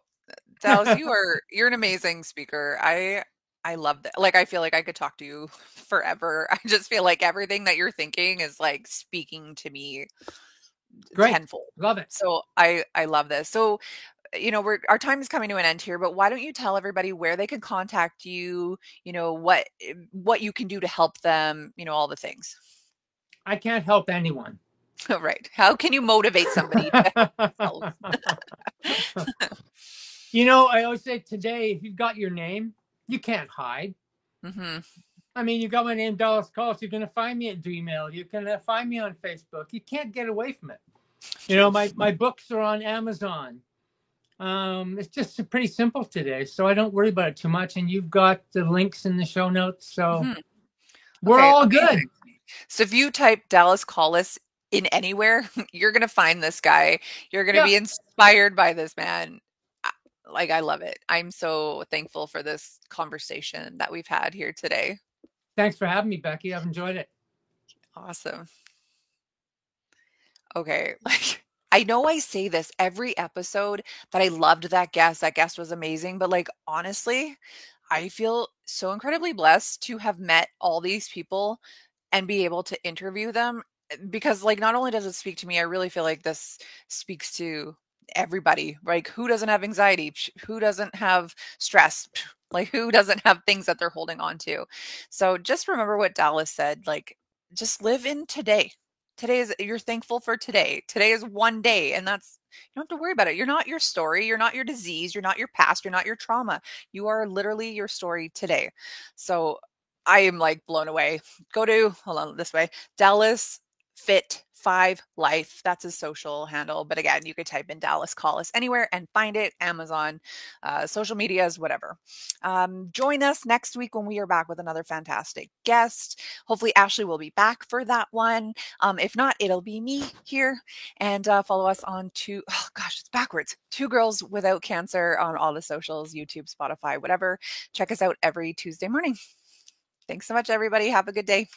Speaker 1: Dallas, you're an amazing speaker. I love that. Like I feel like I could talk to you forever. I just feel like everything that you're thinking is like speaking to me
Speaker 2: Great.
Speaker 1: tenfold.
Speaker 2: Love it.
Speaker 1: So I love this. So, our time is coming to an end here, but why don't you tell everybody where they can contact you, what you can do to help them, all the things.
Speaker 2: I can't help anyone.
Speaker 1: Right. How can you motivate somebody to help themselves?
Speaker 2: I always say today, if you've got your name, you can't hide.
Speaker 1: Hmm.
Speaker 2: I mean, you got my name, Dallas Calls. You're going to find me at Gmail. You can find me on Facebook. You can't get away from it.
Speaker 1: True.
Speaker 2: My books are on Amazon. It's just pretty simple today, so I don't worry about it too much. And you've got the links in the show notes, so
Speaker 1: Hmm.
Speaker 2: we're
Speaker 1: Okay,
Speaker 2: all good.
Speaker 1: amazing. So if you type Dallas Collis in anywhere, you're gonna find this guy. You're gonna
Speaker 2: Yeah.
Speaker 1: be inspired by this man. I- Like I love it. I'm so thankful for this conversation that we've had here today.
Speaker 2: Thanks for having me, Becky. I've enjoyed it.
Speaker 1: Awesome. Okay, like I know I say this every episode that I loved that guest. That guest was amazing, but like honestly, I feel so incredibly blessed to have met all these people and be able to interview them because like not only does it speak to me, I really feel like this speaks to everybody. Like who doesn't have anxiety? Who doesn't have stress? Like who doesn't have things that they're holding on to? So just remember what Dallas said, like just live in today. Today is you're thankful for today. Today is one day and that's you don't have to worry about it. You're not your story, you're not your disease, you're not your past, you're not your trauma. You are literally your story today. So I am like blown away. Go to, hold on, this way, Dallas Fit 5 Life. That's his social handle. But again, you could type in Dallas Collis anywhere and find it. Amazon, social medias, whatever. Join us next week when we are back with another fantastic guest. Hopefully, Ashley will be back for that one. If not, it'll be me here. And follow us on oh gosh, it's backwards. Two Girls Without Cancer on all the socials, YouTube, Spotify, whatever. Check us out every Tuesday morning. Thanks so much, everybody. Have a good day.